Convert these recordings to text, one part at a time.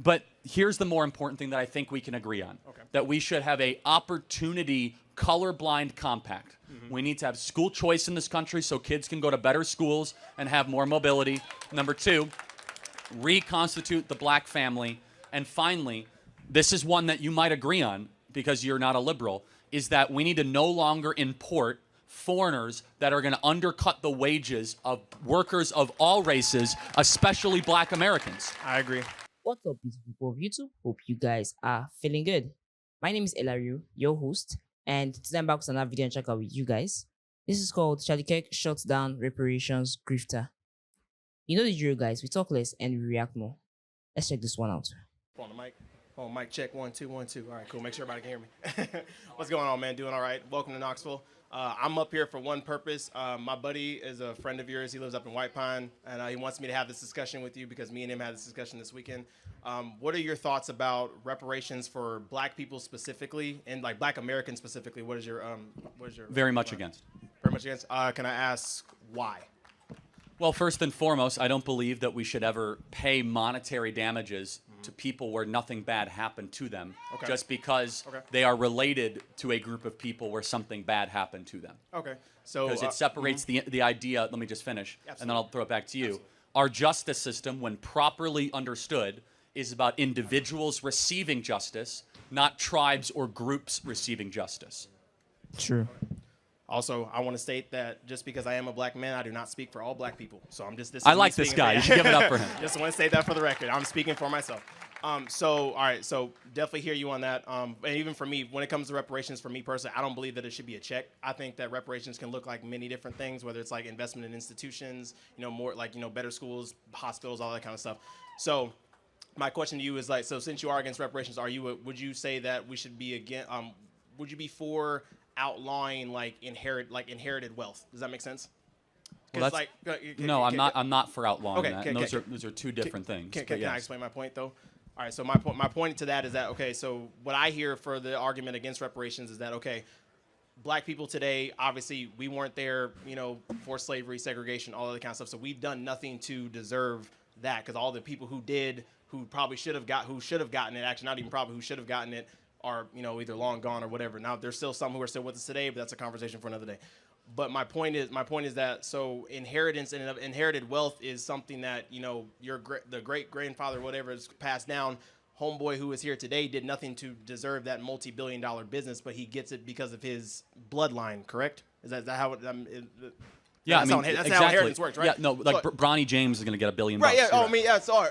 But here's the more important thing that I think we can agree on. Okay. That we should have a opportunity colorblind compact. We need to have school choice in this country so kids can go to better schools and have more mobility. Number two, reconstitute the black family. And finally, this is one that you might agree on because you're not a liberal, is that we need to no longer import foreigners that are going to undercut the wages of workers of all races, especially black Americans. I agree. What's up, beautiful people of YouTube? Hope you guys are feeling good. My name is Elario, your host, and today I'm back with another video and check out with you guys. This is called Kirk Shuts Down Reparations Grifter. You know the drill, guys. We talk less and we react more. Let's check this one out. On the mic. Oh, mic check. 1 2 1 2. All right, cool. Make sure everybody can hear me. What's going on, man? Doing all right. Welcome to Knoxville. I'm up here for one purpose. My buddy is a friend of yours. He lives up in White Pine, and he wants me to have this discussion with you because me and him had this discussion this weekend. What are your thoughts about reparations for black people specifically, and like black Americans specifically? What is your Very much against. Very much against. Can I ask why? Well, first and foremost, I don't believe that we should ever pay monetary damages to people where nothing bad happened to them just because they are related to a group of people where something bad happened to them. Okay. So because it separates the idea, let me just finish, Absolutely. and then I'll throw it back to you. Absolutely. Our justice system, when properly understood, is about individuals receiving justice, not tribes or groups receiving justice. True. Also, I want to state that just because I am a black man, I do not speak for all black people. So I'm just I like this guy. You should give it up for him. Just want to state that for the record. I'm speaking for myself. All right. So definitely hear you on that. And even for me, when it comes to reparations, for me personally, I don't believe that it should be a check. I think that reparations can look like many different things, whether it's like investment in institutions, more like, better schools, hospitals, all that kind of stuff. So my question to you is like, so since you are against reparations, would you say that we should be would you be for outlawing inherited wealth? Does that make sense? Well, no, I'm not for outlawing that. And those are two different things. Can I explain my point though? All right, so my point to that is that so what I hear for the argument against reparations is that black people today, obviously we weren't there, for slavery, segregation, all of that kind of stuff. So we've done nothing to deserve that, because all the people who should have gotten it, actually not even probably, who should have gotten it are, either long gone or whatever. Now there's still some who are still with us today, but that's a conversation for another day. But my point is that so inheritance and inherited wealth is something that the great grandfather, whatever, is passed down. Homeboy who is here today did nothing to deserve that multi-billion-dollar business, but he gets it because of his bloodline. Correct? Is that how it? Yeah, that's how inheritance works, right? Yeah, no, Bronny James is going to get $1 billion. Right. Yeah. Right. Yeah. Sorry.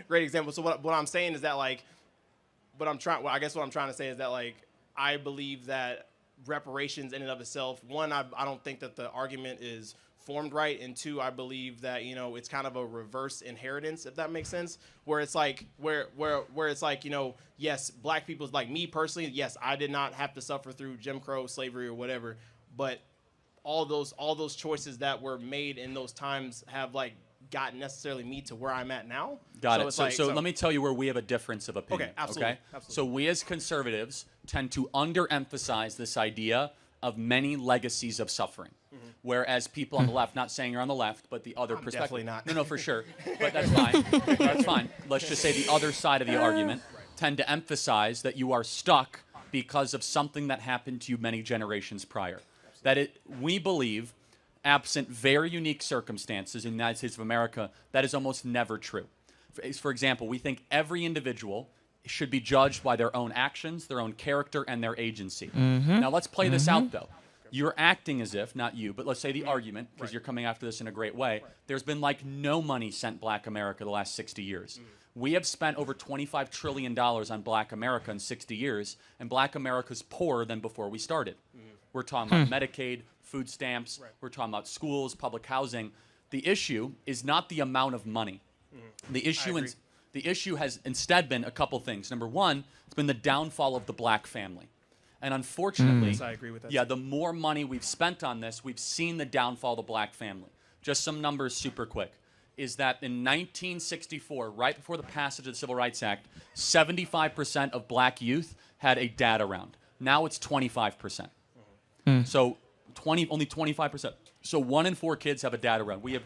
Great example. So what I'm saying is that I guess what I'm trying to say is that I believe that reparations in and of itself, one, I don't think that the argument is formed right, and two, I believe that it's kind of a reverse inheritance, if that makes sense, where it's like where it's like yes, black people, like me personally, yes, I did not have to suffer through Jim Crow, slavery, or whatever, but all those choices that were made in those times have gotten necessarily me to where I'm at now. Got it. So let me tell you where we have a difference of opinion. Okay, absolutely. So we as conservatives tend to underemphasize this idea of many legacies of suffering. Whereas people on the left, not saying you're on the left, but the other perspective. Definitely not. No, for sure. But that's fine. That's fine. Let's just say the other side of the argument tend to emphasize that you are stuck because of something that happened to you many generations prior. We believe, absent very unique circumstances in the United States of America, that is almost never true. For example, we think every individual should be judged by their own actions, their own character, and their agency. Now let's play this out though. You're acting as if, not you, but let's say the argument, because you're coming after this in a great way, there's been no money sent black America the last 60 years. We have spent over $25 trillion on black America in 60 years, and black America's poorer than before we started. We're talking about Medicaid, food stamps, we're talking about schools, public housing. The issue is not the amount of money. The issue has instead been a couple things. Number one, it's been the downfall of the black family. And unfortunately, I agree with that. Yeah, the more money we've spent on this, we've seen the downfall of the black family. Just some numbers super quick. Is that in 1964, right before the passage of the Civil Rights Act, 75% of black youth had a dad around. Now it's 25%. So only 25%. So 1 in 4 kids have a dad around. We have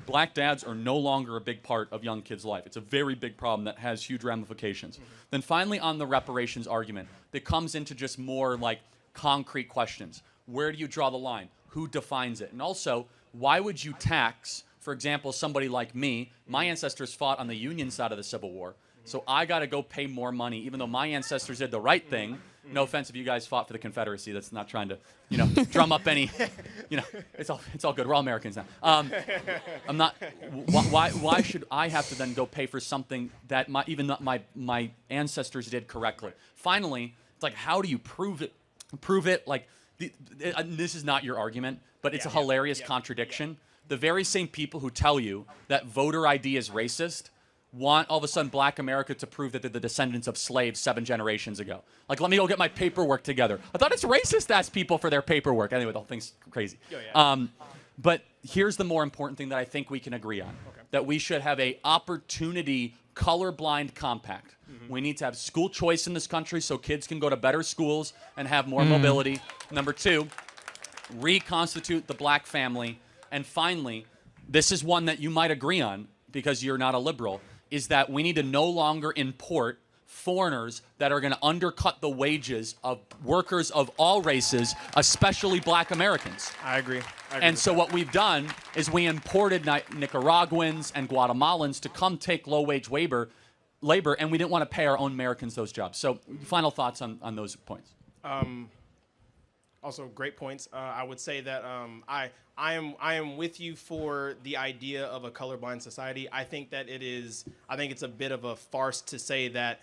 black dads are no longer a big part of young kids' life. It's a very big problem that has huge ramifications. Then finally, on the reparations argument, that comes into just more like concrete questions. Where do you draw the line? Who defines it? And also, why would you tax, for example, somebody like me? My ancestors fought on the Union side of the Civil War, so I got to go pay more money, even though my ancestors did the right thing. No offense if you guys fought for the Confederacy. That's not trying to, drum up any, it's all good. We're all Americans now. I'm not. Why should I have to then go pay for something that my ancestors did correctly? Finally, it's like, how do you prove it? Prove it. Like, this is not your argument, but it's a hilarious contradiction. The very same people who tell you that voter ID is racist want all of a sudden black America to prove that they're the descendants of slaves 7 generations ago. Like, let me go get my paperwork together. I thought it's racist to ask people for their paperwork. Anyway, the whole thing's crazy. But here's the more important thing that I think we can agree on, that we should have a opportunity colorblind compact. We need to have school choice in this country so kids can go to better schools and have more mobility. Number 2, reconstitute the black family. And finally, this is one that you might agree on because you're not a liberal, is that we need to no longer import foreigners that are going to undercut the wages of workers of all races, especially black Americans. I agree. And so what we've done is we imported Nicaraguans and Guatemalans to come take low-wage labor, and we didn't want to pay our own Americans those jobs. So final thoughts on those points. Also, great points. I would say that I am with you for the idea of a colorblind society. I think that I think it's a bit of a farce to say that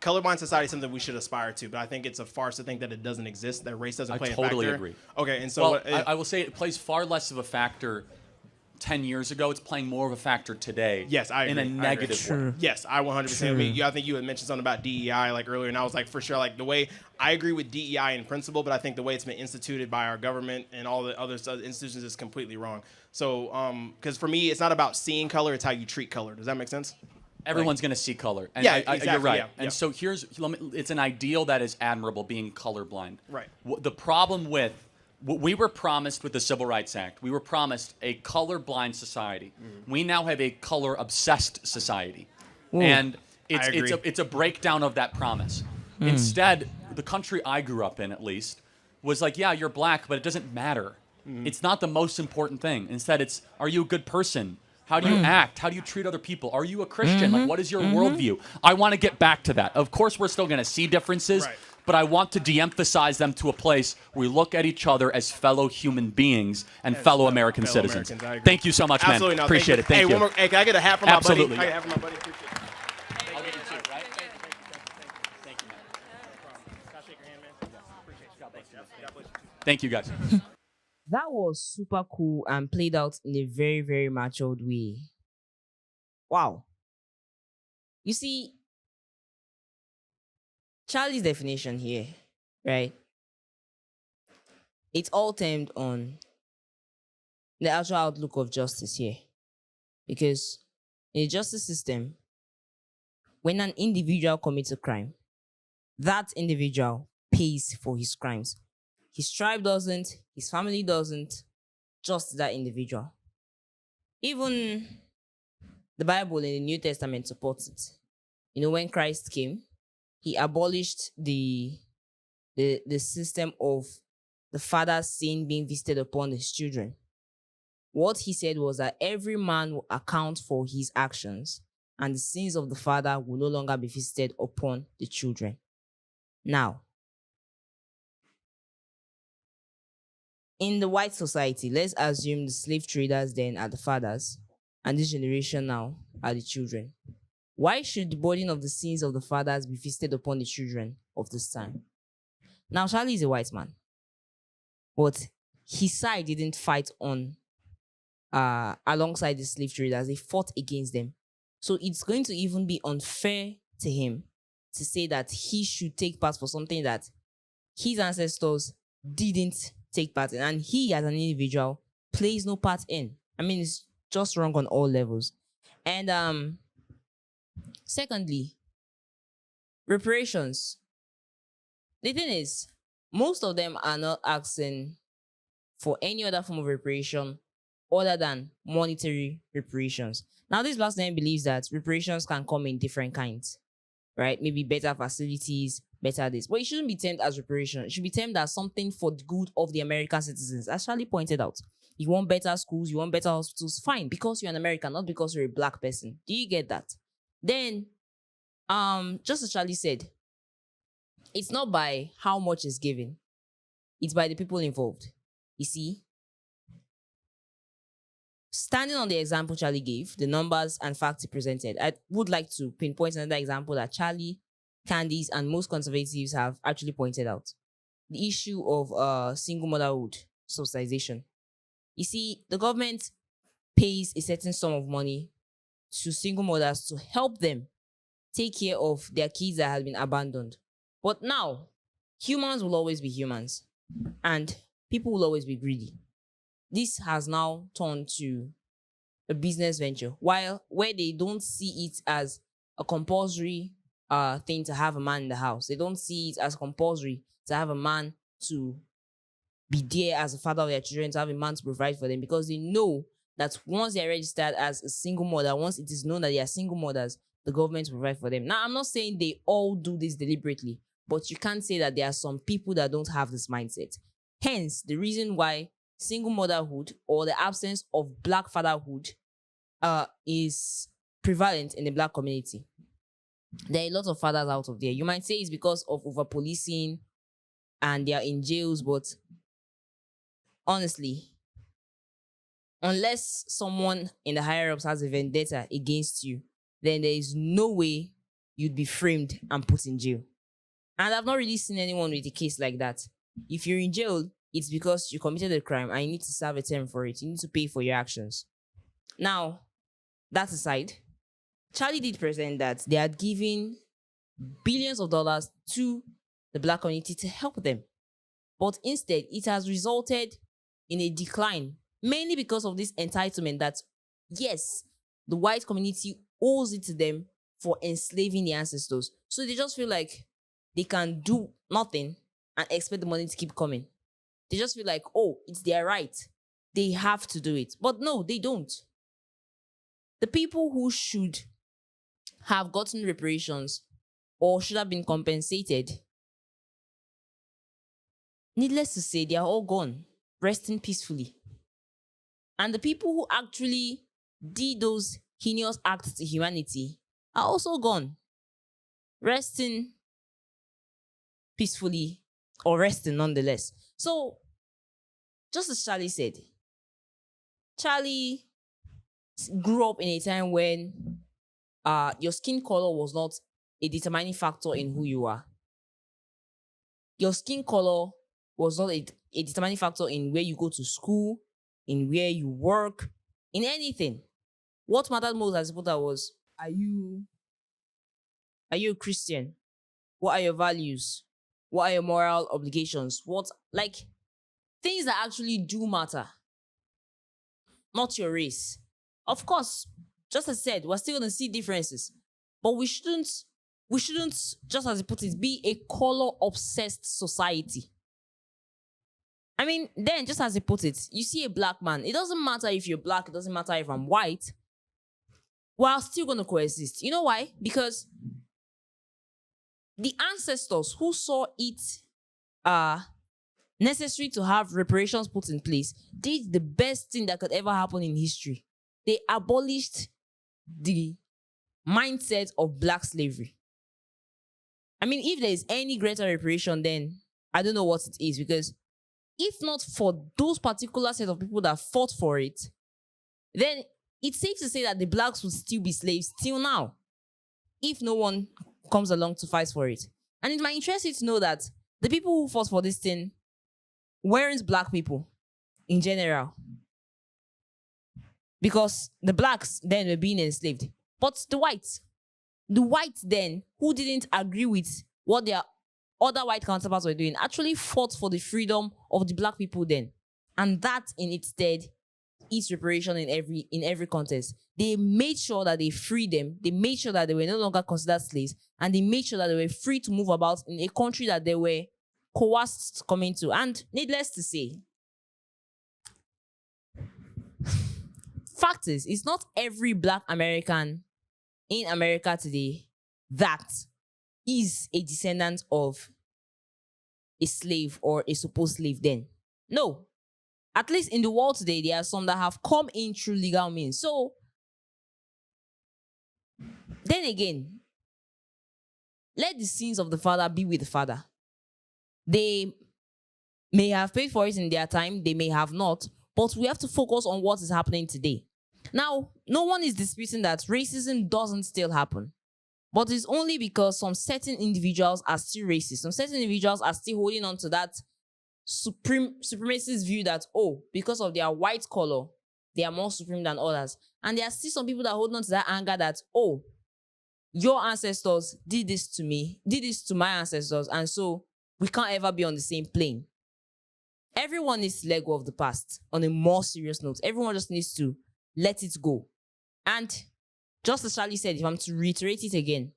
colorblind society is something we should aspire to, but I think it's a farce to think that it doesn't exist, that race doesn't play a factor. I totally agree. Okay, and so I will say it plays far less of a factor 10 years ago. It's playing more of a factor today. Yes, I agree. In a negative way. Yes, I 100% agree. I think you had mentioned something about DEI like earlier, and I was like, for sure, like the way I agree with DEI in principle, but I think the way it's been instituted by our government and all the other institutions is completely wrong. So, because for me, it's not about seeing color; it's how you treat color. Does that make sense? Everyone's going to see color. And exactly. You're right. Yeah, and so it's an ideal that is admirable, being colorblind. Right. The problem with we were promised with the Civil Rights Act, we were promised a colorblind society. We now have a color-obsessed society. Ooh, and it's a breakdown of that promise. Instead, the country I grew up in, at least, was like, yeah, you're black, but it doesn't matter. It's not the most important thing. Instead, it's, are you a good person? How do you act? How do you treat other people? Are you a Christian? Like, what is your worldview? I want to get back to that. Of course, we're still going to see differences. Right. But I want to de-emphasize them to a place where we look at each other as fellow human beings and fellow American citizens. Thank you so much, man. Absolutely not. Appreciate it. Thank you. One more, can I get a hat from my buddy? Absolutely. Can I get a hat from my buddy? Appreciate it. I'll get you too, right? Thank you, man. Can I shake your hand, man? Appreciate you. God bless you. God bless you. Thank you, guys. That was super cool and played out in a very, very matured way. Wow. You see, Charlie's definition here, right? It's all termed on the actual outlook of justice here. Because in the justice system, when an individual commits a crime, that individual pays for his crimes. His tribe doesn't, his family doesn't, just that individual. Even the Bible in the New Testament supports it. You know, when Christ came, he abolished the system of the father's sin being visited upon his children. What he said was that every man will account for his actions, and the sins of the father will no longer be visited upon the children. Now, in the white society, let's assume the slave traders then are the fathers, and this generation now are the children. Why should the burden of the sins of the fathers be visited upon the children of this time? Now, Charlie is a white man, but his side didn't fight on alongside the slave traders. They fought against them. So it's going to even be unfair to him to say that he should take part for something that his ancestors didn't take part in, and he as an individual plays no part in. I mean, it's just wrong on all levels. And secondly, reparations. The thing is, most of them are not asking for any other form of reparation other than monetary reparations. Now, this last name believes that reparations can come in different kinds, right? Maybe better facilities, better this. But it shouldn't be termed as reparation. It should be termed as something for the good of the American citizens. As Charlie pointed out, you want better schools, you want better hospitals, fine, because you're an American, not because you're a black person. Do you get that? Then, just as Charlie said, it's not by how much is given, it's by the people involved. You see, standing on the example Charlie gave, the numbers and facts he presented, I would like to pinpoint another example that Charlie, Candice, and most conservatives have actually pointed out. The issue of single motherhood subsidization. You see, the government pays a certain sum of money to single mothers to help them take care of their kids that have been abandoned. But now, humans will always be humans, and people will always be greedy. This has now turned to a business venture, where they don't see it as a compulsory thing to have a man in the house. They don't see it as compulsory to have a man to be there as a father of their children, to have a man to provide for them, because they know that once they're registered as a single mother, once it is known that they are single mothers, the government will provide for them. Now, I'm not saying they all do this deliberately, but you can't say that there are some people that don't have this mindset. Hence, the reason why single motherhood or the absence of black fatherhood is prevalent in the black community. There are a lot of fathers out of there. You might say it's because of over-policing and they are in jails, but honestly, unless someone in the higher-ups has a vendetta against you, then there is no way you'd be framed and put in jail. And I've not really seen anyone with a case like that. If you're in jail, it's because you committed a crime and you need to serve a term for it. You need to pay for your actions. Now, that aside, Charlie did present that they had given billions of dollars to the black community to help them. But instead, it has resulted in a decline, mainly because of this entitlement that, yes, the white community owes it to them for enslaving the ancestors. So they just feel like they can do nothing and expect the money to keep coming. They just feel like, oh, it's their right. They have to do it. But no, they don't. The people who should have gotten reparations or should have been compensated, needless to say, they are all gone, resting peacefully. And the people who actually did those heinous acts to humanity are also gone, resting peacefully, or resting nonetheless. So, just as Charlie said, Charlie grew up in a time when your skin color was not a determining factor in who you are. Your skin color was not a determining factor in where you go to school, in where you work, in anything. What mattered most as a voter was, are you a Christian? What are your values? What are your moral obligations? Things that actually do matter, not your race. Of course, just as I said, we're still going to see differences, but we shouldn't, just as he put it, be a color-obsessed society. I mean, then, just as he put it, you see a black man, it doesn't matter if you're black, it doesn't matter if I'm white, we're still going to coexist. You know why? Because the ancestors who saw it necessary to have reparations put in place did the best thing that could ever happen in history. They abolished the mindset of black slavery. I mean, if there is any greater reparation, then I don't know what it is, because if not for those particular set of people that fought for it, then it's safe to say that the blacks would still be slaves till now, if no one comes along to fight for it. And it might interest you to know that the people who fought for this thing weren't black people in general, because the blacks then were being enslaved. But the whites then, who didn't agree with what their other white counterparts were doing, actually fought for the freedom of the black people then. And that in its stead is reparation in every contest. They made sure that they freed them. They made sure that they were no longer considered slaves, and they made sure that they were free to move about in a country that they were coerced to come into. And needless to say, fact is, it's not every Black American in America today that is a descendant of a slave or a supposed slave then. No. At least in the world today, there are some that have come in through legal means. So, then again, let the sins of the father be with the father. They may have paid for it in their time, they may have not, but we have to focus on what is happening today. Now, no one is disputing that racism doesn't still happen, but it's only because some certain individuals are still racist. Some certain individuals are still holding on to that supremacist view that, oh, because of their white color, they are more supreme than others. And there are still some people that hold on to that anger that, oh, your ancestors did this to me, did this to my ancestors, and so we can't ever be on the same plane. Everyone needs to let go of the past on a more serious note. Everyone just needs to let it go. And just as Charlie said, if I'm to reiterate it again,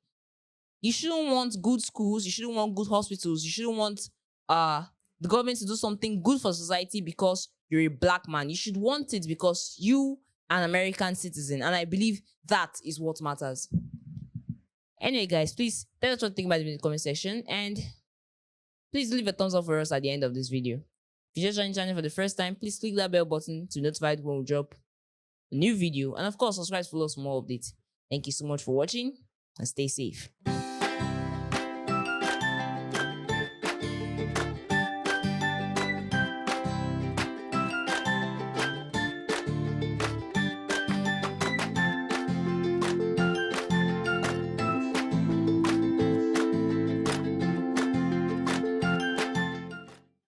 you shouldn't want good schools, you shouldn't want good hospitals, you shouldn't want the government to do something good for society because you're a Black man. You should want it because you are an American citizen. And I believe that is what matters. Anyway, guys, please tell us what you think about it in the comment section. And please leave a thumbs up for us at the end of this video. If you just joined the channel for the first time, please click that bell button to be notified when we drop a new video. And of course, subscribe to follow us for more updates. Thank you so much for watching and stay safe.